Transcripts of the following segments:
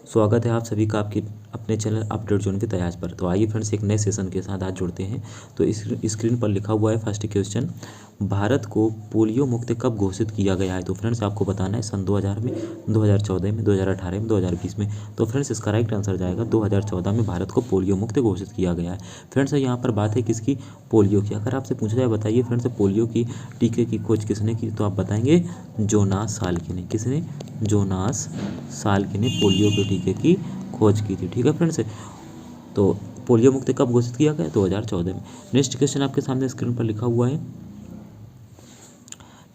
स्वागत है आप सभी का आपके अपने चैनल अपडेट जोन के तयाज पर। तो आइए फ्रेंड्स एक नए सेशन के साथ आज जुड़ते हैं। तो इस स्क्रीन पर लिखा हुआ है फर्स्ट क्वेश्चन, भारत को पोलियो मुक्त कब घोषित किया गया है। तो फ्रेंड्स आपको बताना है सन 2000 में, 2014 में, 2018 में, 2020 में। तो फ्रेंड्स इसका राइट आंसर जाएगा 2014 में भारत को पोलियो मुक्त घोषित किया गया है। फ्रेंड्स यहाँ पर बात है किसकी, पोलियो की। अगर आपसे पूछा जाए बताइए फ्रेंड्स पोलियो की टीके की खोज किसने की, तो आप बताएंगे जोनास साल्के ने। किसने, जोनास साल्के ने पोलियो के टीके की खोज की थी। ठीक है फ्रेंड्स, तो पोलियो मुक्त कब घोषित किया गया, 2014 में। नेक्स्ट क्वेश्चन आपके सामने स्क्रीन पर लिखा हुआ है।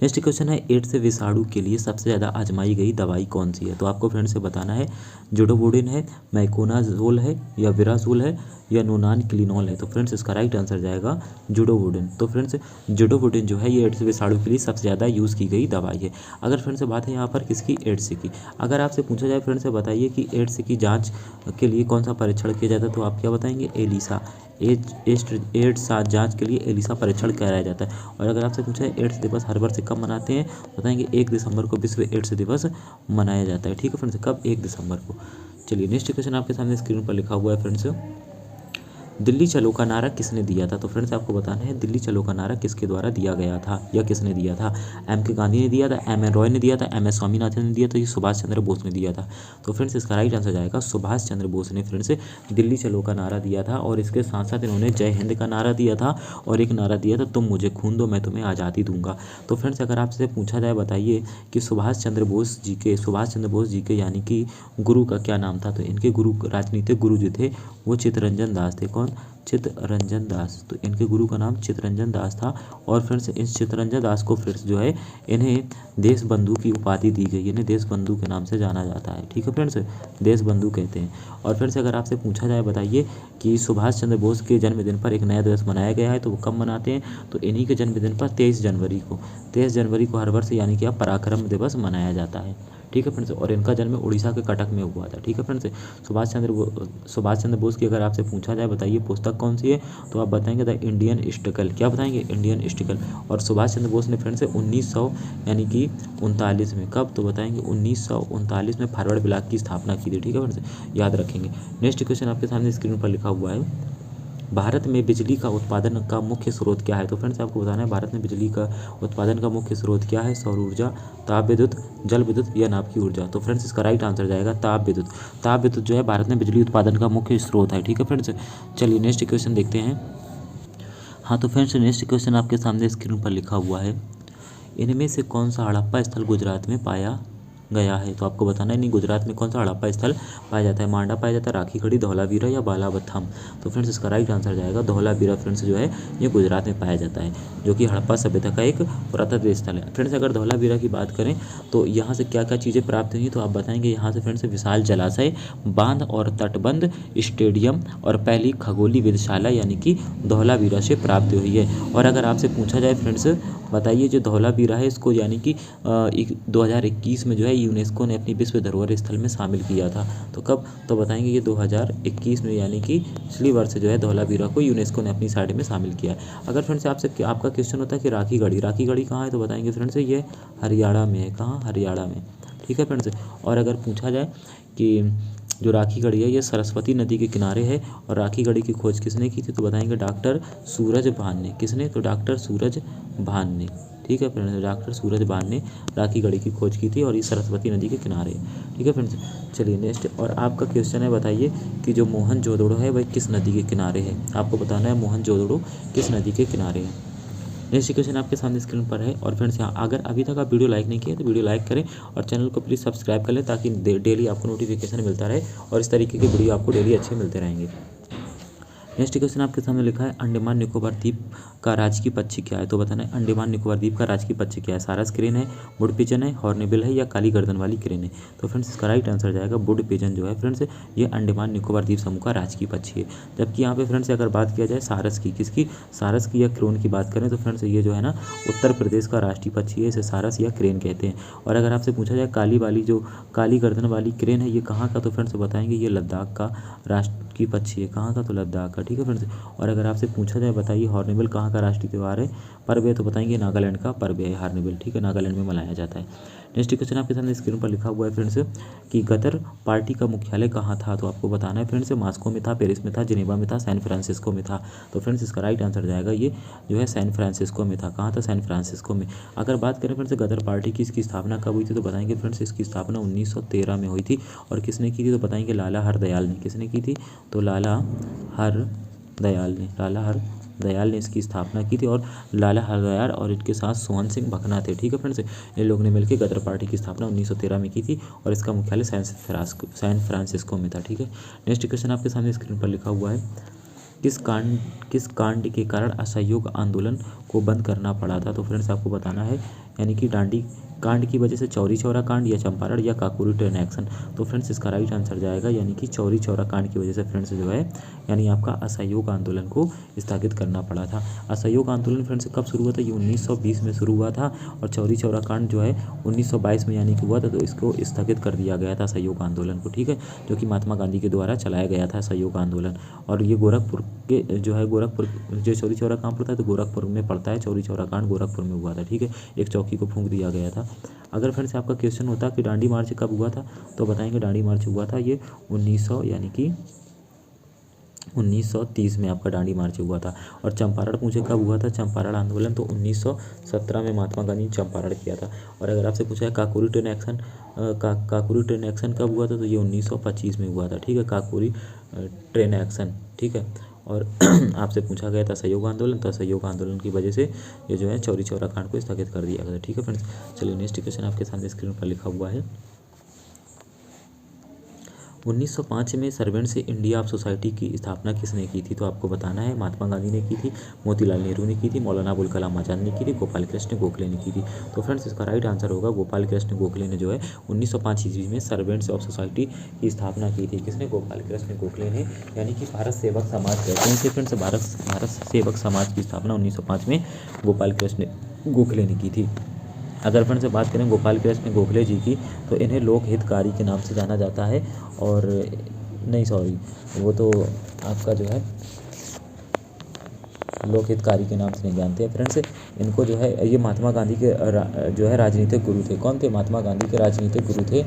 नेक्स्ट क्वेश्चन है, एड्स विषाणु के लिए सबसे ज़्यादा आजमाई गई दवाई कौन सी है। तो आपको फ्रेंड्स से बताना है जोडोवोडिन है, मैकोनाजोल है, या विराजोल है, या नोनान क्लिनॉल है। तो फ्रेंड्स इसका राइट आंसर जाएगा जोडोवोडिन। तो फ्रेंड्स जोडोवोडिन जो है ये एड्स विषाणु के लिए सबसे ज़्यादा यूज़ की गई दवाई है। अगर फ्रेंड्स से बात है यहाँ पर किसकी, एड्स की। अगर आपसे पूछा जाए फ्रेंड्स से बताइए कि एड्स की जाँच के लिए कौन सा परीक्षण किया जाता है, तो आप क्या बताएंगे, एलिसा। एड्स जांच के लिए एलिसा परीक्षण कराया जाता है। और अगर आपसे पूछा है एड्स दिवस हर वर्ष कब मनाते हैं, बताएंगे 1 दिसंबर को विश्व एड्स दिवस मनाया जाता है। ठीक है फ्रेंड्स, कब, 1 दिसंबर को। चलिए नेक्स्ट क्वेश्चन आपके सामने स्क्रीन पर लिखा हुआ है फ्रेंड्स, दिल्ली चलो का नारा किसने दिया था। तो फ्रेंड्स आपको बताना है दिल्ली चलो का नारा किसके द्वारा दिया गया था या किसने दिया था। एम के गांधी ने दिया था, एम एन रॉय ने दिया था, एम एस स्वामीनाथन ने दिया था, ये सुभाष चंद्र बोस ने दिया था। तो फ्रेंड्स इसका राइट आंसर जाएगा सुभाष चंद्र बोस ने फ्रेंड्स दिल्ली चलो का नारा दिया था। और इसके साथ साथ इन्होंने जय हिंद का नारा दिया था और एक नारा दिया था, तुम मुझे खून दो मैं तुम्हें आज़ादी दूंगा। तो फ्रेंड्स अगर आपसे पूछा जाए बताइए कि सुभाष चंद्र बोस जी के यानी कि गुरु का क्या नाम था, तो इनके गुरु, राजनीतिक गुरु जो थे वो चित्तरंजन दास थे। कौन, चित्तरंजन दास। तो इनके गुरु का नाम चित्तरंजन दास था। और फ्रेंड्स इस चित्तरंजन दास को फ्रेंड्स जो है इन्हें देश बंधु की उपाधि दी गई, इन्हें देश बंधु के नाम से जाना जाता है। ठीक है फ्रेंड्स, देश बंधु कहते हैं। और फ्रेंड्स अगर आपसे पूछा जाए बताइए कि सुभाष चंद्र बोस के जन्मदिन पर एक नया दिवस मनाया गया है, तो वो कब मनाते हैं, तो इन्हीं के जन्मदिन पर 23 जनवरी को हर वर्ष यानी कि पराक्रम दिवस मनाया जाता है। ठीक है फ्रेंड्स, और इनका जन्म उड़ीसा के कटक में हुआ था। ठीक है फ्रेंड्स, सुभाष चंद्र बोस की अगर आपसे पूछा जाए बताइए पुस्तक कौन सी है, तो आप बताएंगे द इंडियन स्ट्रगल। क्या बताएंगे, इंडियन स्ट्रगल। और सुभाष चंद्र बोस ने फ्रेंड्स 1900 यानी कि 39 में, कब, तो बताएंगे 1939 में फॉरवर्ड ब्लॉक की स्थापना की थी। ठीक है फ्रेंड्स, याद रखेंगे। नेक्स्ट क्वेश्चन आपके सामने स्क्रीन पर लिखा हुआ है, भारत में बिजली का उत्पादन का मुख्य स्रोत क्या है। तो फ्रेंड्स आपको बताना है भारत में बिजली का उत्पादन का मुख्य स्रोत क्या है, सौर ऊर्जा, ताप विद्युत, जल विद्युत, या नाभ की ऊर्जा। तो फ्रेंड्स इसका राइट आंसर जाएगा ताप विद्युत। ताप विद्युत जो है भारत में बिजली उत्पादन का मुख्य स्रोत है। ठीक है फ्रेंड्स, चलिए नेक्स्ट क्वेश्चन देखते हैं। हाँ तो फ्रेंड्स नेक्स्ट क्वेश्चन आपके सामने स्क्रीन पर लिखा हुआ है, इनमें से कौन सा हड़प्पा स्थल गुजरात में पाया गया है। तो आपको बताना है नहीं गुजरात में कौन सा हड़प्पा स्थल पाया जाता है, मांडा पाया जाता है, राखी खड़ी, धौलावीरा, या बालाबथाम। तो फ्रेंड्स इसका राइट आंसर जाएगा धौलावीरा। फ्रेंड्स जो है ये गुजरात में पाया जाता है, जो कि हड़प्पा सभ्यता का एक पुरातत्व स्थल है। फ्रेंड्स अगर धौलावीरा की बात करें तो यहाँ से क्या क्या चीज़ें प्राप्त हुई, तो आप बताएंगे यहाँ से फ्रेंड्स विशाल जलाशय, बांध और तटबंध, स्टेडियम, और पहली खगोलीय वेधशाला यानी कि धौलावीरा से प्राप्त हुई है। और अगर आपसे पूछा जाए फ्रेंड्स बताइए जो धौलावीरा है इसको यानी कि 2021 में जो है यूनेस्को ने अपनी विश्व धरोहर स्थल में शामिल किया था। तो कब, तो बताएंगे ये 2021 में, यानी कि पिछली वर्ष जो है धौलावीरा को यूनेस्को ने अपनी साइट में शामिल किया है। अगर फ्रेंड्स आपसे आपका क्वेश्चन होता है कि राखी गढ़ी कहाँ है, तो बताएंगे फ्रेंड्स ये हरियाणा में है। कहाँ, हरियाणा में। ठीक है फ्रेंड्स, और अगर पूछा जाए कि जो राखी गढ़ी है ये सरस्वती नदी के किनारे है, और राखी गढ़ी की खोज किसने की थी, तो बताएंगे डॉक्टर सूरज भान ने। किसने, तो डॉक्टर सूरज भान ने। ठीक है फ्रेंड्स, डॉक्टर सूरज भान ने राखी गढ़ी की खोज की थी, और ये सरस्वती नदी के किनारे। ठीक है फ्रेंड्स, चलिए नेक्स्ट, और आपका क्वेश्चन है बताइए कि जो मोहनजोदड़ो है वह किस नदी के किनारे है। आपको बताना है मोहनजोदड़ो किस नदी के किनारे है। नेक्स्ट क्वेश्चन आपके सामने स्क्रीन पर है। और फ्रेंड्स यहाँ अगर अभी तक आप वीडियो लाइक नहीं किए तो वीडियो लाइक करें और चैनल को प्लीज़ सब्सक्राइब कर लें, ताकि डेली आपको नोटिफिकेशन मिलता रहे और इस तरीके की वीडियो आपको डेली अच्छे मिलते रहेंगे। नेक्स्ट क्वेश्चन आपके सामने लिखा है, अंडमान निकोबार द्वीप का राजकीय पक्षी क्या है। तो बताना है अंडमान निकोबार द्वीप का राजकीय पक्षी क्या है, सारस क्रेन है, वुड पिजन है, हॉर्नबिल है, या काली गर्दन वाली क्रेन है। तो फ्रेंड्स इसका राइट आंसर जाएगा वुड पिजन जो है फ्रेंड्स ये अंडमान निकोबार द्वीप समूह का राजकीय पक्षी है। जबकि यहाँ पे फ्रेंड्स अगर बात किया जाए सारस की, किसकी, सारस की या क्रेन की बात करें तो फ्रेंड्स ये जो है ना उत्तर प्रदेश का राष्ट्रीय पक्षी है, इसे सारस या क्रेन कहते हैं। और अगर आपसे पूछा जाए काली गर्दन वाली क्रेन है ये कहाँ का, तो फ्रेंड्स बताएंगे ये लद्दाख का राष्ट्रीय पक्षी है। कहाँ का, तो लद्दाख का। ठीक है फ्रेंड्स, और अगर आपसे पूछा जाए बताइए हॉर्नबिल कहाँ का राष्ट्रीय त्यौहार है, पर्व है, तो बताएंगे नागालैंड का पर्व है हॉर्नबिल। ठीक है, नागालैंड में मनाया जाता है। नेक्स्ट क्वेश्चन आपके सामने स्क्रीन पर लिखा हुआ है फ्रेंड्स कि गदर पार्टी का मुख्यालय कहाँ था, तो आपको बताना है फ्रेंड्स मॉस्को में था, पेरिस में था, जिनेवा में था, सैन फ्रांसिस्को में था। तो फ्रेंड्स इसका राइट आंसर जाएगा ये जो है सैन फ्रांसिस्को में था। कहाँ था? सैन फ्रांसिस्को में। अगर बात करें फ्रेंड्स गदर पार्टी की इसकी स्थापना कब हुई थी, तो बताएंगे फ्रेंड्स इसकी स्थापना 1913 में हुई थी। और किसने की थी, तो बताएंगे लाला हरदयाल ने। किसने की थी? तो लाला हरदयाल ने इसकी स्थापना की थी। और लाला हरदयाल और इनके साथ सोहन सिंह भकना थे। ठीक है फ्रेंड्स, इन लोगों ने मिलकर गदर पार्टी की स्थापना 1913 में की थी और इसका मुख्यालय सैन फ्रांसिस्को में था। ठीक है, नेक्स्ट क्वेश्चन आपके सामने स्क्रीन पर लिखा हुआ है किस कांड के कारण असहयोग आंदोलन को बंद करना पड़ा था, तो फ्रेंड्स आपको बताना है यानी कि दांडी कांड की वजह से चौरी चौरा कांड या चंपारण या काकोरी ट्रेन एक्शन। तो फ्रेंड्स इसका राइट आंसर जाएगा यानी कि चौरी चौरा कांड की वजह से फ्रेंड्स जो है यानी आपका असहयोग आंदोलन को स्थगित करना पड़ा था। असहयोग आंदोलन फ्रेंड्स कब शुरू हुआ था? ये 1920 में शुरू हुआ था और चौरी चौरा कांड जो है 1922 में यानी कि हुआ था, तो इसको स्थगित कर दिया गया था असहयोग आंदोलन को। ठीक है, जो कि महात्मा गांधी के द्वारा चलाया गया था असहयोग आंदोलन। और ये गोरखपुर के जो है गोरखपुर जो चौरी चौरा कांड पड़ता है तो गोरखपुर में पड़ता है। चौरी चौरा कांड गोरखपुर में हुआ था। ठीक है, एक चौकी को फूंक दिया गया था। अगर फ्रेंड्स आपका क्वेश्चन होता कि दांडी मार्च कब हुआ था, तो बताएंगे दांडी मार्च हुआ था ये 1900 यानी कि 1930 में आपका दांडी मार्च हुआ था। और चंपारण पूछे कब हुआ था चंपारण आंदोलन, तो 1917 में महात्मा गांधी ने चंपारण किया था। और अगर आपसे पूछा है Kakori train action Kakori train action कब हुआ था, तो ये 1925 में हुआ था। ठीक है, काकोरी ट्रेन एक्शन। ठीक है, और आपसे पूछा गया था सहयोग आंदोलन, तो सहयोग आंदोलन की वजह से ये जो है चौरी चौरा कांड को स्थगित कर दिया गया। ठीक है फ्रेंड्स, चलिए नेक्स्ट क्वेश्चन आपके सामने स्क्रीन पर लिखा हुआ है 1905 में सर्वेंट्स इंडिया ऑफ सोसाइटी की स्थापना किसने की थी, तो आपको बताना है महात्मा गांधी ने की थी, मोतीलाल नेहरू ने की थी, मौलाना अबुल कलाम आज़ाद ने की थी, गोपाल कृष्ण गोखले ने की थी। तो फ्रेंड्स इसका राइट आंसर होगा गोपाल कृष्ण गोखले ने जो है 1905 ईस्वी में सर्वेंट्स ऑफ सोसाइटी की स्थापना की थी। किसने? गोपाल कृष्ण गोखले ने, यानी कि भारत सेवक समाज कहते हैं इसे फ्रेंड्स। भारत सेवक समाज की स्थापना 1905 में गोपाल कृष्ण गोखले ने की थी। अगर फ्रेंड्स से बात करें गोपाल कृष्ण गोखले जी की, तो इन्हें लोक हितकारी के नाम से जाना जाता है। और नहीं सॉरी, वो तो आपका जो है लोक हितकारी के नाम से नहीं जानते हैं फ्रेंड्स। इनको जो है ये महात्मा गांधी के जो है राजनीतिक गुरु थे। कौन थे? महात्मा गांधी के राजनीतिक गुरु थे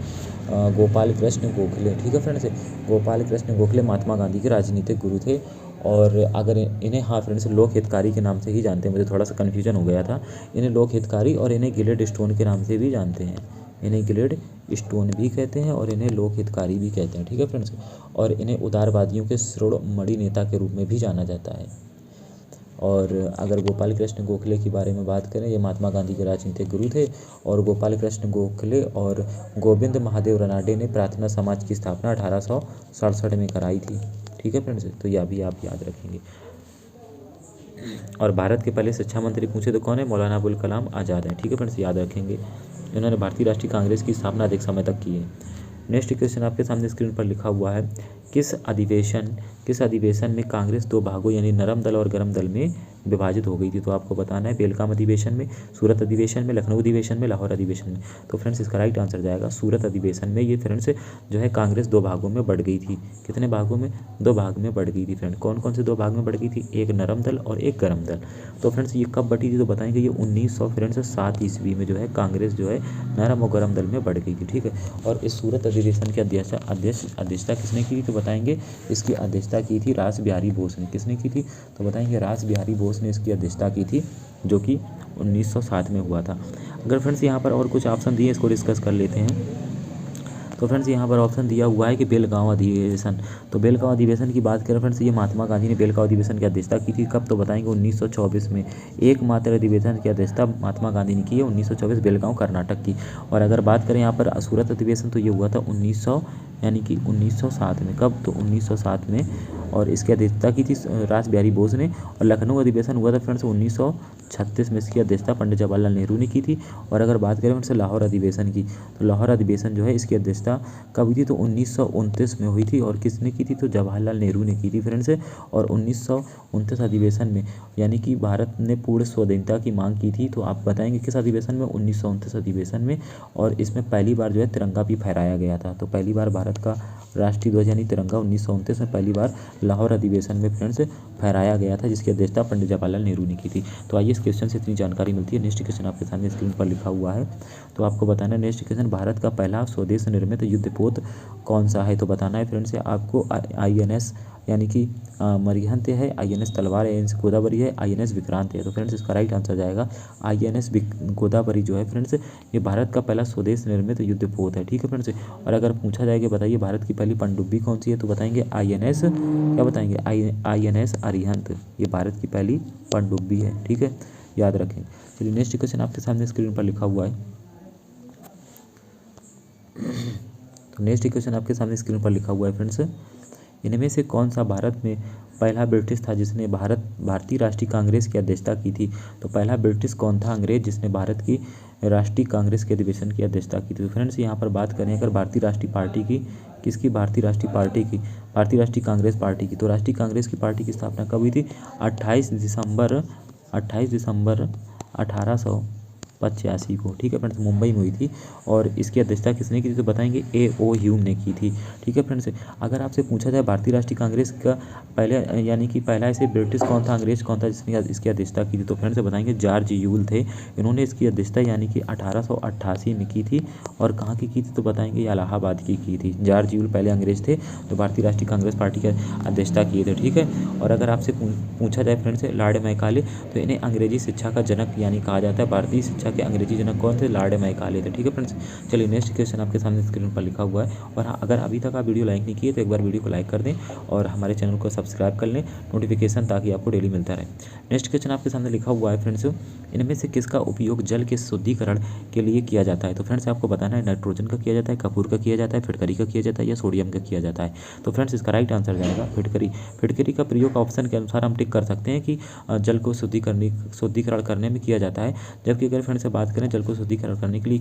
गोपाल कृष्ण गोखले। ठीक है फ्रेंड्स, गोपाल कृष्ण गोखले महात्मा गांधी के राजनीतिक गुरु थे। और अगर इन्हें हाँ फ्रेंड्स लोक हितकारी के नाम से ही जानते हैं, मुझे थोड़ा सा कन्फ्यूजन हो गया था। इन्हें लोक हितकारी और इन्हें गिलेड स्टोन के नाम से भी जानते हैं। इन्हें गिलेड स्टोन भी कहते हैं और इन्हें लोक हितकारी भी कहते हैं। ठीक है फ्रेंड्स, और इन्हें उदारवादियों के शिरोमणि नेता के रूप में भी जाना जाता है। और अगर गोपाल कृष्ण गोखले के बारे में बात करें, ये महात्मा गांधी के राजनीतिक गुरु थे। और गोपाल कृष्ण गोखले और गोविंद महादेव रनाडे ने प्रार्थना समाज की स्थापना 1867 में कराई थी। ठीक है फ्रेंड्स, तो यह भी आप याद रखेंगे। और भारत के पहले शिक्षा मंत्री पूछे तो कौन है? मौलाना अबुल कलाम आज़ाद हैं। ठीक है फ्रेंड्स, याद रखेंगे। इन्होंने भारतीय राष्ट्रीय कांग्रेस की स्थापना अधिक समय तक की है। नेक्स्ट क्वेश्चन आपके सामने स्क्रीन पर लिखा हुआ है किस अधिवेशन में कांग्रेस दो भागों यानी नरम दल और गरम दल में विभाजित हो गई थी, तो आपको बताना है बेलगाम अधिवेशन में, सूरत अधिवेशन में, लखनऊ अधिवेशन में, लाहौर अधिवेशन में। तो फ्रेंड्स इसका राइट आंसर जाएगा सूरत अधिवेशन में। ये फ्रेंड्स जो है कांग्रेस दो भागों में बढ़ गई थी। कितने भागों में? दो भाग में बढ़ गई थी फ्रेंड। कौन कौन से दो भाग में बढ़ गई थी? एक नरम दल और एक गरम दल। तो फ्रेंड्स ये कब बढ़ी थी, तो बताएंगे ये 1907 ईस्वी में जो है कांग्रेस जो है नरम और गरम दल में बढ़ गई थी। ठीक है, और इस सूरत अधिवेशन की अध्यक्षता किसने की थी, तो बताएंगे इसकी अध्यक्षता की थी रास बिहारी बोस ने। किसने की थी, तो बताएंगे रास बिहारी बोस ने इसकी अध्यक्षता की थी, जो कि 1907 में हुआ था। अगर फ्रेंड्स यहाँ पर और कुछ ऑप्शन दिए इसको डिस्कस कर लेते हैं। तो फ्रेंड्स यहाँ पर ऑप्शन दिया हुआ है कि बेलगांव अधिवेशन। तो बेलगांव अधिवेशन की बात करें फ्रेंड्स, ये महात्मा गांधी ने बेलगांव अधिवेशन की अध्यक्षता की थी। कब, तो बताएंगे 1924 में। एकमात्र अधिवेशन की अध्यक्षता महात्मा गांधी ने की है 1924 बेलगांव कर्नाटक की। और अगर बात करें यहाँ पर सूरत अधिवेशन, तो ये हुआ था 1907 में। कब, तो 1907 में। और इसकी अध्यक्षता की थी रास बिहारी बोस ने। और लखनऊ अधिवेशन हुआ था फ्रेंड्स 1936 में। इसकी अध्यक्षता पंडित जवाहरलाल नेहरू ने की थी। और अगर बात करें फ्रेंड्स लाहौर अधिवेशन की, तो लाहौर अधिवेशन जो है इसकी अध्यक्षता कब हुई थी, तो 1929 में हुई थी। और किसने की थी, तो जवाहरलाल नेहरू ने की थी फ्रेंड्स। और 1929 अधिवेशन में यानी कि भारत ने पूर्ण स्वाधीनता की मांग की थी। तो आप बताएंगे किस अधिवेशन में? 1929 अधिवेशन में। और इसमें पहली बार जो है तिरंगा भी फहराया गया था। तो पहली बार भारत का राष्ट्रीय ध्वज यानी तिरंगा 1929 में पहली बार लाहौर अधिवेशन में फ्रेंड्स फहराया गया था, जिसकी अध्यक्षता पंडित जवाहरलाल नेहरू ने की थी। तो आइए इस क्वेश्चन से इतनी जानकारी मिलती है। नेक्स्ट क्वेश्चन आपके सामने स्क्रीन पर लिखा हुआ है, तो आपको बताना है नेक्स्ट क्वेश्चन, भारत का पहला स्वदेश निर्मित युद्धपोत कौन सा है? तो बताना है फ्रेंड्स आपको INS यानी कि मरिहंत है, INS तलवार है, INS गोदावरी है, INS विक्रांत है। तो फ्रेंड्स इसका राइट आंसर जाएगा INS गोदावरी जो है फ्रेंड्स, ये भारत का पहला स्वदेश निर्मित युद्धपोत है। ठीक है फ्रेंड्स, और अगर पूछा जाएगा बताइए भारत की पहली पनडुब्बी कौन सी है, तो बताएंगे INS, क्या बताएंगे INS अरिहंत, ये भारत की पहली पनडुब्बी है। ठीक है, याद रखें। चलिए नेक्स्ट क्वेश्चन आपके सामने स्क्रीन पर लिखा हुआ है, तो नेक्स्ट क्वेश्चन आपके सामने स्क्रीन पर लिखा हुआ है फ्रेंड्स, इनमें से कौन सा भारत में पहला ब्रिटिश था जिसने भारतीय राष्ट्रीय कांग्रेस की अध्यक्षता की थी? तो पहला ब्रिटिश कौन था अंग्रेज जिसने भारत की राष्ट्रीय कांग्रेस के अधिवेशन की अध्यक्षता की थी? तो फ्रेंड्स यहाँ पर बात करें अगर भारतीय राष्ट्रीय पार्टी की, किसकी? भारतीय राष्ट्रीय पार्टी की, भारतीय राष्ट्रीय कांग्रेस पार्टी की। तो राष्ट्रीय कांग्रेस की पार्टी की स्थापना कब हुई थी? 28 दिसंबर 1885 को। ठीक है फ्रेंड्स, मुंबई में हुई थी, और इसकी अध्यक्षता किसने की थी? तो बताएंगे A.O. ह्यूम ने की थी। ठीक है फ्रेंड्स, अगर आपसे पूछा जाए भारतीय राष्ट्रीय कांग्रेस का पहले यानी कि पहला ऐसे ब्रिटिश कौन था, अंग्रेज कौन था जिसने इसकी अध्यक्षता की थी? तो फ्रेंड्स बताएंगे जॉर्ज यूल थे। इन्होंने इसकी अध्यक्षता यानी कि 1888 में की थी, और कहाँ की थी? तो बताएंगे इलाहाबाद की थी। जॉर्ज यूल पहले अंग्रेज थे जो भारतीय राष्ट्रीय कांग्रेस पार्टी की अध्यक्षता किए थे। ठीक है, और अगर आपसे पूछा जाए फ्रेंड्स लॉर्ड मैकाले, तो इन्हें अंग्रेजी शिक्षा का जनक यानी कहा जाता है। भारतीय शिक्षा के अंग्रेजी जनक कौन थे? लॉर्ड मैकाले थे। ठीक है फ्रेंड्स, चलिए नेक्स्ट क्वेश्चन आपके सामने स्क्रीन पर लिखा हुआ है, और हाँ, अगर अभी तक आप वीडियो लाइक नहीं किए तो एक बार वीडियो को लाइक कर दें और हमारे चैनल को सब्सक्राइब कर लें, नोटिफिकेशन ताकि आपको डेली मिलता रहे। नेक्स्ट क्वेश्चन आपके सामने लिखा हुआ है फ्रेंड्स, इनमें से किसका उपयोग जल के शुद्धिकरण के लिए किया जाता है? तो फ्रेंड्स आपको बताना है नाइट्रोजन का किया जाता है, कपूर का किया जाता है, फिटकरी का किया जाता है, या सोडियम का किया जाता है? तो फ्रेंड्स इसका राइट आंसर जाएगा फिटकरी। फिटकरी का प्रयोग ऑप्शन के अनुसार हम टिक कर सकते हैं कि जल को शुद्धिकरण करने में किया जाता है, जबकि अगर फ्रेंड्स से बात करें जल को शुद्धिकरण करने के लिए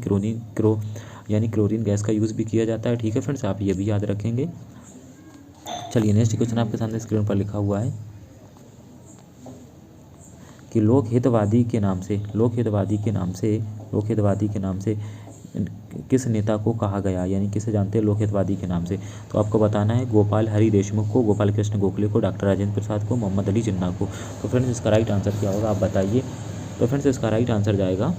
क्लोरीन गैस का यूज़ भी किया जाता है। ठीक है फ्रेंड्स, आप ये भी याद रखेंगे। चलिए नेक्स्ट क्वेश्चन आपके सामने स्क्रीन पर लिखा हुआ है कि लोकहितवादी के नाम से किस नेता को कहा गया, यानी किसे जानते हैं लोकहितवादी के नाम से? तो आपको बताना है गोपाल हरि देशमुख को, गोपाल कृष्ण गोखले को, डॉक्टर राजेंद्र प्रसाद को, मोहम्मद अली जिन्ना को। तो फ्रेंड्स इसका राइट आंसर क्या होगा आप बताइए? तो फ्रेंड्स इसका राइट आंसर जाएगा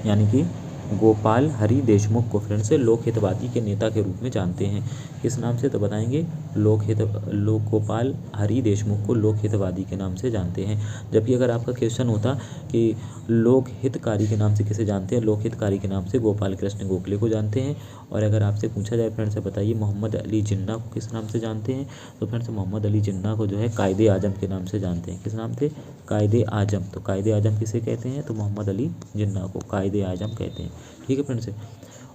यानी कि गोपाल हरि देशमुख को फ्रेंड्स लोकहितवादी के नेता के रूप में जानते हैं। किस नाम से? तो बताएंगे गोपाल हरि देशमुख को लोकहितवादी के नाम से जानते हैं। जबकि अगर आपका क्वेश्चन होता कि लोकहितकारी के नाम से किसे जानते हैं, लोकहितकारी के नाम से गोपाल कृष्ण गोखले को जानते हैं। और अगर आपसे पूछा जाए फ्रेंड्स बताइए मोहम्मद अली जिन्ना को किस नाम से जानते हैं, तो फ्रेंड्स मोहम्मद अली जिन्ना को जो है कायदे आजम के नाम से जानते हैं। किस नाम से? कायदे आजम। तो कायदे आजम किसे कहते हैं? तो मोहम्मद अली जिन्ना को कायदे आजम कहते हैं। ठीक है फ्रेंड्स,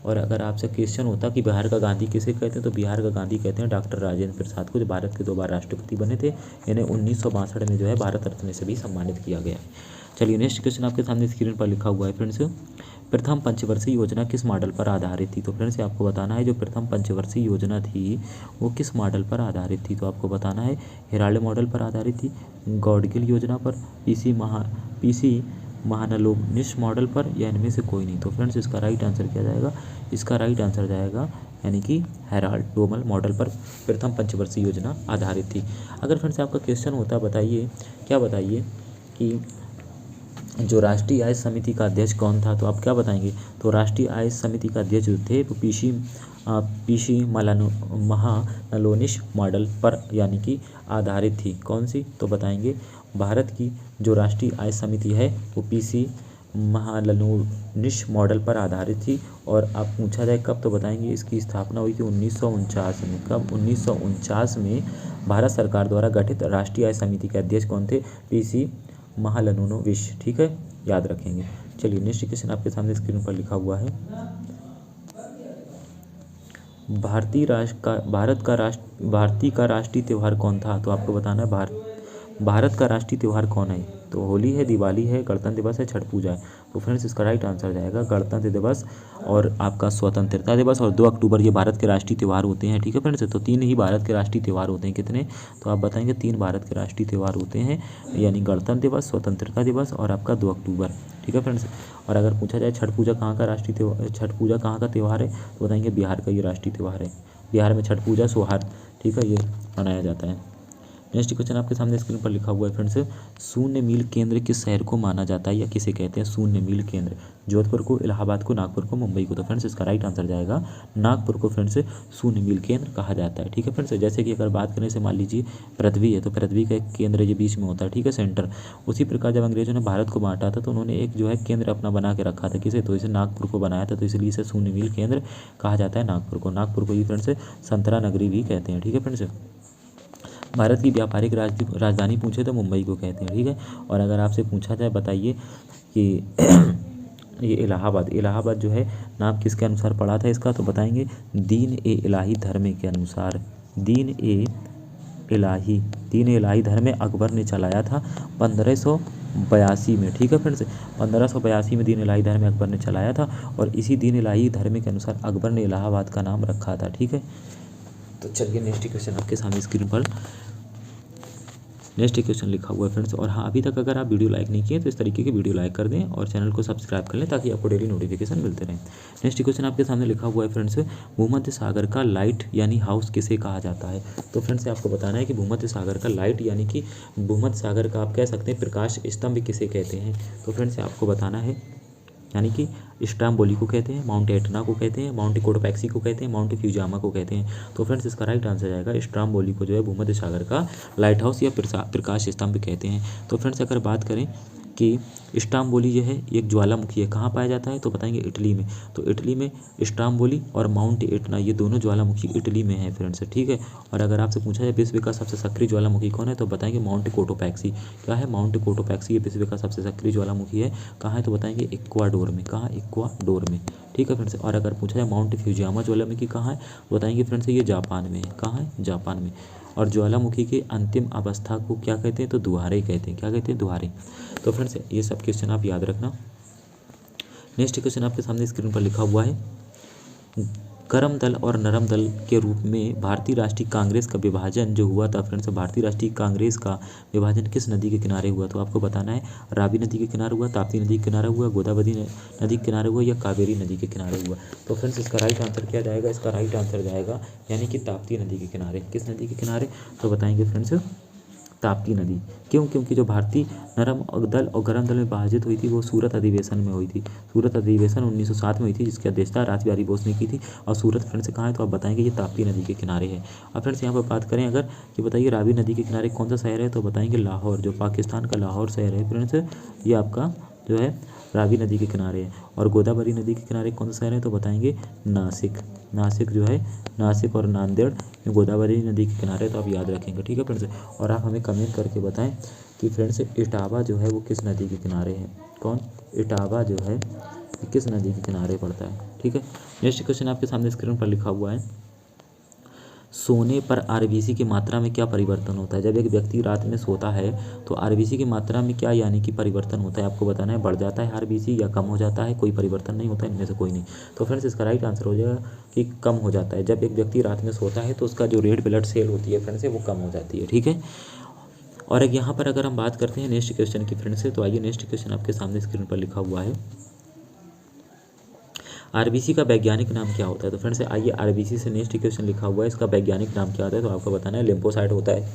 और अगर आपसे क्वेश्चन होता कि बिहार का गांधी किसे कहते हैं, तो बिहार का गांधी कहते हैं डॉक्टर राजेंद्र प्रसाद को, जो भारत के 2 बार राष्ट्रपति बने थे। इन्हें 1962 में जो है भारत रत्न से भी सम्मानित किया गया। चलिए नेक्स्ट क्वेश्चन आपके सामने स्क्रीन पर लिखा हुआ है फ्रेंड्स, प्रथम पंचवर्षीय योजना किस मॉडल पर आधारित थी? तो फ्रेंड्स आपको बताना है जो प्रथम पंचवर्षीय योजना थी वो किस मॉडल पर आधारित थी? तो आपको बताना है हेराल्ड मॉडल पर आधारित थी, गॉडगिल योजना पर, पीसी महालनोबिस मॉडल पर, या इनमें से कोई नहीं? तो फ्रेंड्स इसका राइट आंसर क्या जाएगा? इसका राइट आंसर जाएगा यानी कि हेराल्ड डोमल मॉडल पर प्रथम पंचवर्षीय योजना आधारित थी। अगर फ्रेंड्स आपका क्वेश्चन होता बताइए कि जो राष्ट्रीय आय समिति का अध्यक्ष कौन था, तो आप क्या बताएंगे? तो राष्ट्रीय आय समिति का अध्यक्ष जो थे वो पीसी महालनोबिस मॉडल पर यानी कि आधारित थी। कौन सी? तो बताएंगे भारत की जो राष्ट्रीय आय समिति है वो पीसी महालनोबिस मॉडल पर आधारित थी। और आप पूछा जाए कब, तो बताएंगे इसकी स्थापना हुई थी 1949 में। कब? 1949 में भारत सरकार द्वारा गठित राष्ट्रीय आय समिति के अध्यक्ष कौन थे? पीसी महालनोबिस। ठीक है, याद रखेंगे। चलिए नेक्स्ट क्वेश्चन आपके सामने स्क्रीन पर लिखा हुआ है, भारत का राष्ट्रीय त्यौहार कौन था? तो आपको बताना है भारत का राष्ट्रीय त्यौहार कौन है? तो होली है, दिवाली है, गणतंत्र दिवस है, छठ पूजा है। तो फ्रेंड्स इसका राइट आंसर जाएगा गणतंत्र दिवस और आपका स्वतंत्रता दिवस, और 2 अक्टूबर ये भारत के राष्ट्रीय त्यौहार होते हैं। ठीक है फ्रेंड्स, तो 3 ही भारत के राष्ट्रीय त्यौहार होते हैं। कितने? तो आप बताएंगे 3 भारत के राष्ट्रीय त्यौहार होते हैं, यानी गणतंत्र दिवस, स्वतंत्रता दिवस और आपका 2 अक्टूबर। ठीक है फ्रेंड्स, और अगर पूछा जाए छठ पूजा कहाँ का त्यौहार है, तो बताएंगे बिहार का ये राष्ट्रीय त्यौहार है। बिहार में छठ पूजा सौहार्द, ठीक है, ये मनाया जाता है। नेक्स्ट क्वेश्चन आपके सामने स्क्रीन पर लिखा हुआ है फ्रेंड्स, शून्य मील केंद्र किस शहर को माना जाता है या किसे कहते हैं शून्य मील केंद्र? जोधपुर को, इलाहाबाद को, नागपुर को, मुंबई को। तो फ्रेंड्स इसका राइट आंसर जाएगा नागपुर को फ्रेंड्स शून्य मील केंद्र कहा जाता है, ठीक है फ्रेंड्स। जैसे कि अगर बात करें से मान लीजिए पृथ्वी है, तो पृथ्वी का एक केंद्र ये बीच में होता है, ठीक है, सेंटर। उसी प्रकार जब अंग्रेजों ने भारत को बांटा था तो उन्होंने एक जो है केंद्र अपना बना के रखा था, किसे? तो इसे नागपुर को बनाया था, तो इसलिए इसे शून्य मील केंद्र कहा जाता है नागपुर को। नागपुर को ही फ्रेंड्स संतरा नगरी भी कहते हैं, ठीक है फ्रेंड्स। भारत की व्यापारिक राजधानी पूछे तो मुंबई को कहते हैं, ठीक है। और अगर आपसे पूछा जाए बताइए कि ये इलाहाबाद जो है नाम किसके अनुसार पड़ा था इसका, तो बताएंगे दीन ए इलाही धर्म के अनुसार। दीन ए इलाही धर्म अकबर ने चलाया था 1582 में, ठीक है फ्रेंड्स। 1582 में दीन इलाही धर्म अकबर ने चलाया था और इसी दीन इलाही धर्म के अनुसार अकबर ने इलाहाबाद का नाम रखा था, ठीक है। तो चलिए नेक्स्ट क्वेश्चन आपके सामने स्क्रीन पर नेक्स्ट क्वेश्चन लिखा हुआ है फ्रेंड्स। और हाँ, अभी तक अगर आप वीडियो लाइक नहीं किए तो इस तरीके की वीडियो लाइक कर दें और चैनल को सब्सक्राइब कर लें ताकि आपको डेली नोटिफिकेशन मिलते रहें। नेक्स्ट क्वेश्चन आपके सामने लिखा हुआ है फ्रेंड्स, भूमध्य सागर का लाइट यानी हाउस किसे कहा जाता है? तो फ्रेंड्स आपको बताना है कि भूमध्य सागर का लाइट यानी कि भूमध्य सागर का आप कह सकते हैं प्रकाश स्तंभ किसे कहते हैं? तो फ्रेंड्स आपको बताना है, यानी कि स्ट्राम्बोली को कहते हैं, माउंट एटना को कहते हैं, माउंट कोटोपैक्सी को कहते हैं, माउंट फ्यूजियामा को कहते हैं। तो फ्रेंड्स इसका राइट आंसर जाएगा स्ट्राम्बोली को जो है भूमध्य सागर का लाइट हाउस या प्रकाश स्तंभ कहते हैं। तो फ्रेंड्स अगर बात करें कि स्ट्राम्बोली जो है एक ज्वालामुखी है, कहाँ पाया जाता है? तो बताएंगे इटली में। तो इटली में स्ट्राम्बोली और माउंट एटना ये दोनों ज्वालामुखी इटली में है फ्रेंड्स, ठीक है। और अगर आपसे पूछा जाए विश्व का सबसे सक्रिय ज्वालामुखी कौन है, तो बताएंगे माउंट कोटोपैक्सी। क्या है? माउंट कोटोपैक्सी ये विश्व का सबसे सक्रिय ज्वालामुखी है। कहाँ है? तो बताएंगे इक्वाडोर में। कहाँ? इक्वाडोर में, ठीक है फ्रेंड्स। और अगर पूछा जाए माउंट फ्यूजियामा ज्वालामुखी कहाँ है, बताएंगे फ्रेंड्स ये जापान में है। कहाँ है? जापान में। और ज्वालामुखी की अंतिम अवस्था को क्या कहते हैं? तो दुहारे कहते हैं। क्या कहते हैं? दुहारे। तो फ्रेंड्स ये सब क्वेश्चन आप याद रखना। नेक्स्ट क्वेश्चन आपके सामने स्क्रीन पर लिखा हुआ है, गर्म दल और नरम दल के रूप में भारतीय राष्ट्रीय कांग्रेस का विभाजन जो हुआ था फ्रेंड्स, भारतीय राष्ट्रीय कांग्रेस का विभाजन किस नदी के किनारे हुआ? तो आपको बताना है रावी नदी के किनारे हुआ, ताप्ती नदी के किनारे हुआ, गोदावरी नदी के किनारे हुआ या कावेरी नदी के किनारे हुआ? तो फ्रेंड्स इसका राइट आंसर क्या जाएगा? इसका राइट आंसर जाएगा यानी कि ताप्ती नदी के किनारे। किस नदी के किनारे? तो बताएंगे फ्रेंड्स ताप्ती नदी। क्यों? क्योंकि जो भारतीय नरम दल और गर्म दल में विभाजित हुई थी वो सूरत अधिवेशन में हुई थी। सूरत अधिवेशन 1907 में हुई थी, जिसकी अध्यक्षता रास बिहारी बोस ने की थी। और सूरत फ्रेंड्स कहाँ है? तो आप बताएंगे ये ताप्ती नदी के किनारे है। अब फ्रेंड्स यहाँ पर बात करें अगर कि बताइए रावी नदी के किनारे कौन सा शहर है, तो बताएंगे लाहौर, जो पाकिस्तान का लाहौर शहर है फ्रेंड्स, ये आपका जो है रावी नदी के किनारे है। और गोदावरी नदी के किनारे कौन सा शहर है, तो बताएंगे नासिक। नासिक जो है, नासिक और नांदेड़ ये गोदावरी नदी के किनारे, तो आप याद रखेंगे, ठीक है फ्रेंड्स। और आप हमें कमेंट करके बताएं कि फ्रेंड्स इटावा जो है वो किस नदी के किनारे है? कौन? इटावा जो है किस नदी के किनारे पड़ता है, ठीक है। नेक्स्ट क्वेश्चन आपके सामने स्क्रीन पर लिखा हुआ है, सोने पर आरबीसी की मात्रा में क्या परिवर्तन होता है? जब एक व्यक्ति रात में सोता है तो आरबीसी की मात्रा में क्या यानी कि परिवर्तन होता है? आपको बताना है बढ़ जाता है आरबीसी या कम हो जाता है, कोई परिवर्तन नहीं होता है, इनमें से कोई नहीं। तो फ्रेंड्स इसका राइट आंसर हो जाएगा कि कम हो जाता है। जब एक व्यक्ति रात में सोता है तो उसका जो रेड ब्लड सेल होती है फ्रेंड्स वो कम हो जाती है, ठीक है। और एक यहाँ पर अगर हम बात करते हैं नेक्स्ट क्वेश्चन की फ्रेंड्स से, तो आइए नेक्स्ट क्वेश्चन आपके सामने स्क्रीन पर लिखा हुआ है, आरबीसी का वैज्ञानिक नाम क्या होता है? तो फ्रेंड्स आइए आरबीसी से नेक्स्ट क्वेश्चन लिखा हुआ है, इसका वैज्ञानिक नाम क्या होता है? तो आपको बताना है लिम्फोसाइट होता है,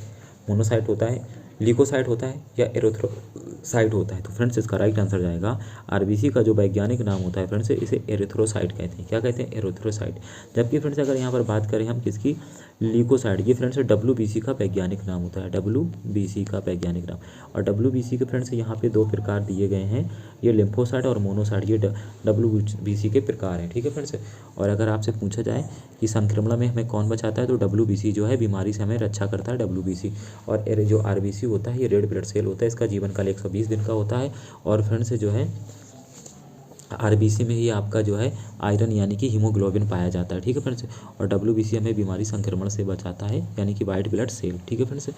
मोनोसाइट होता है, ल्यूकोसाइट होता है या एरिथ्रोसाइट होता है? तो फ्रेंड्स इसका राइट आंसर जाएगा आरबीसी का जो वैज्ञानिक नाम होता है फ्रेंड्स इसे एरिथ्रोसाइट कहते हैं। क्या कहते हैं? एरिथ्रोसाइट। जबकि फ्रेंड्स अगर यहाँ पर बात करें हम किसकी, ल्यूकोसाइट, ये फ्रेंड्स डब्ल्यूबीसी का वैज्ञानिक नाम होता है, डब्ल्यूबीसी का वैज्ञानिक नाम। और डब्ल्यूबीसी के फ्रेंड्स यहाँ पे दो प्रकार दिए गए हैं, ये लिम्फोसाइट और मोनोसाइट, ये डब्ल्यूबीसी के प्रकार हैं, ठीक है फ्रेंड्स। और अगर आपसे पूछा जाए कि संक्रमण में हमें कौन बचाता है, तो डब्ल्यूबीसी जो है बीमारी से हमें रक्षा करता है, डब्ल्यूबीसी। और जो आरबीसी होता है ये रेड ब्लड सेल होता है, इसका जीवन काल 120 दिन का होता है। और फ्रेंड्स जो है आरबीसी में ही आपका जो है आयरन यानी कि हीमोग्लोबिन पाया जाता है, ठीक है फ्रेंड्स। और डब्ल्यूबीसी हमें बीमारी संक्रमण से बचाता है यानी कि वाइट ब्लड सेल, ठीक है फ्रेंड्स।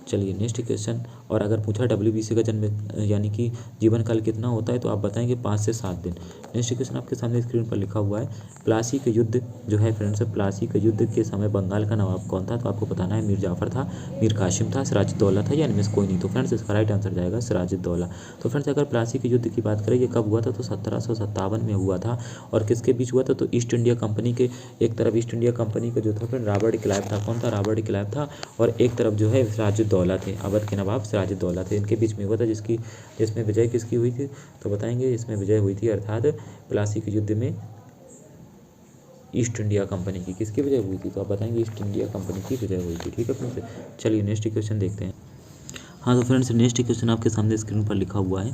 चलिए नेक्स्ट क्वेश्चन, और अगर पूछा डब्ल्यूबीसी का जन्म यानी कि जीवन काल कितना होता है, तो आप बताएंगे 5 से 7 दिन। नेक्स्ट क्वेश्चन आपके सामने स्क्रीन पर लिखा हुआ है, प्लासी का युद्ध जो है फ्रेंड्स, प्लासी का युद्ध के समय बंगाल का नवाब कौन था? तो आपको बताना है मीर जाफर था, मीर कासिम था, सिराजुद्दौला था या इनमें से कोई नहीं? तो फ्रेंड्स इसका राइट आंसर जाएगा सिराजुद्दौला। तो फ्रेंड्स अगर प्लासी के युद्ध की बात करें ये कब हुआ था, तो 1770 1857 में हुआ था। और किसके बीच हुआ था, तो ईस्ट इंडिया कंपनी के, एक तरफ ईस्ट इंडिया कंपनी का जो था फ्रेंड रॉबर्ट क्लाइव था। कौन था, रॉबर्ट क्लाइव था। और एक तरफ जो है सिराजुद्दौला थे, अवध के नवाब सिराजुद्दौला थे, इनके बीच में हुआ था। जिसमें विजय किसकी हुई थी, तो बताएंगे इसमें विजय हुई थी अर्थात प्लासी के युद्ध में ईस्ट इंडिया कंपनी की किसकी विजय हुई थी, तो आप बताएंगे ईस्ट इंडिया कंपनी की विजय हुई थी। ठीक है फ्रेंड्स, चलिए नेक्स्ट क्वेश्चन देखते हैं। हाँ तो फ्रेंड्स नेक्स्ट क्वेश्चन आपके सामने स्क्रीन पर लिखा हुआ है,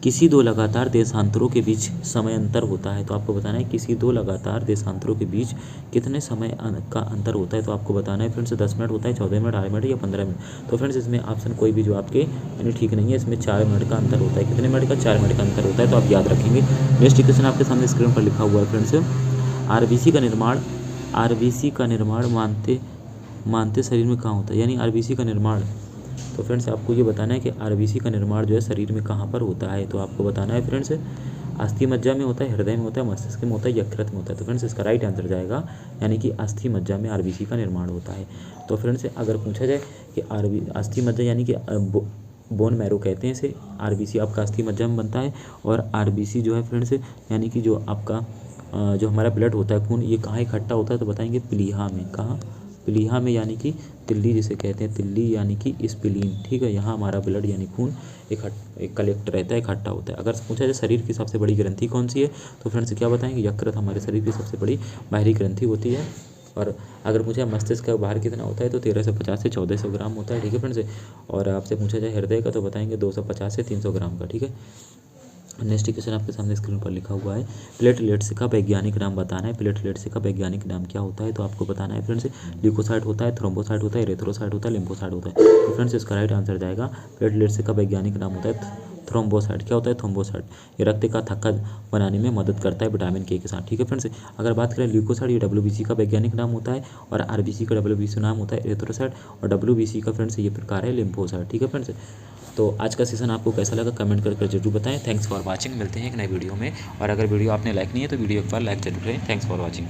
किसी दो लगातार देशांतरों के बीच समय अंतर होता है। तो आपको बताना है किसी दो लगातार देशांतरों के बीच कितने समय का अंतर होता है। तो आपको बताना है फ्रेंड्स 10 मिनट होता है, 14 मिनट, 8 मिनट या 15 मिनट। तो फ्रेंड्स इसमें ऑप्शन कोई भी जो आपके यानी ठीक नहीं है। इसमें 4 मिनट का अंतर होता है। कितने मिनट का, 4 मिनट का अंतर होता है। तो आप याद रखेंगे। नेक्स्ट क्वेश्चन आपके सामने स्क्रीन पर लिखा हुआ है फ्रेंड्स, आरबीसी का निर्माण मानते शरीर में कहाँ होता है, यानी आरबीसी का निर्माण। तो फ्रेंड्स आपको ये बताना है कि आरबीसी का निर्माण जो है शरीर में कहाँ पर होता है। तो आपको बताना है फ्रेंड्स अस्थि मज्जा में होता है, हृदय में होता है, मस्तिष्क में होता है, यकृत में होता है। तो फ्रेंड्स इसका राइट आंसर जाएगा यानी कि अस्थि मज्जा में आरबीसी का निर्माण होता है। तो फ्रेंड्स अगर पूछा जाए कि अस्थि मज्जा यानी कि बोन मैरो कहते हैं इसे, आरबीसी आपका अस्थि मज्जा में बनता है। और आरबीसी जो है फ्रेंड्स यानी कि जो आपका जो हमारा ब्लड होता है, खून, ये कहाँ इकट्ठा होता है, तो बताएंगे प्लीहा में। कहाँ, प्लीहा में, यानी कि तिल्ली जिसे कहते हैं, तिल्ली यानी कि स्प्लीन। ठीक है, यहाँ हमारा ब्लड यानी खून एक कलेक्ट रहता है, इकट्ठा होता है। अगर पूछा जाए शरीर की सबसे बड़ी ग्रंथि कौन सी है, तो फ्रेंड्स क्या बताएंगे, यकृत हमारे शरीर की सबसे बड़ी बाहरी ग्रंथि होती है। और अगर पूछा मस्तिष्क का बाहर कितना होता है, तो 1350 से 1400 ग्राम होता है। ठीक है फ्रेंड्स, और आपसे पूछा जाए हृदय का, तो बताएंगे 250 से 300 ग्राम का। ठीक है, नेक्स्ट क्वेश्चन आपके सामने स्क्रीन पर लिखा हुआ है, प्लेटलेट्स का वैज्ञानिक नाम बताना है। प्लेटलेट्स का वैज्ञानिक नाम क्या होता है, तो आपको बताना है फ्रेंड्स ल्यूकोसाइट होता है, थ्रोम्बोसाइट होता है, एरिथ्रोसाइट होता है, लिम्फोसाइट होता है। तो फ्रेंड्स इसका राइट आंसर जाएगा प्लेटलेट्स का वैज्ञानिक नाम होता है थ्रोम्बोसाइट। क्या होता है, थ्रोम्बोसाइट। ये रक्त का थक्का बनाने में मदद करता है विटामिन के साथ। ठीक है फ्रेंड्स, अगर बात करें ल्यूकोसाइट, ये डब्ल्यूबीसी का वैज्ञानिक नाम होता है। और आरबीसी का डब्ल्यूबीसी नाम होता है एरिथ्रोसाइट। और डब्ल्यूबीसी का फ्रेंड्स ये प्रकार है लिम्फोसाइट। ठीक है फ्रेंड्स, तो आज का सेशन आपको कैसा लगा कमेंट करके जरूर बताएं। थैंक्स फॉर वाचिंग, मिलते हैं एक नए वीडियो में। और अगर वीडियो आपने लाइक नहीं है तो वीडियो एक बार लाइक जरूर करें। Thanks for watching.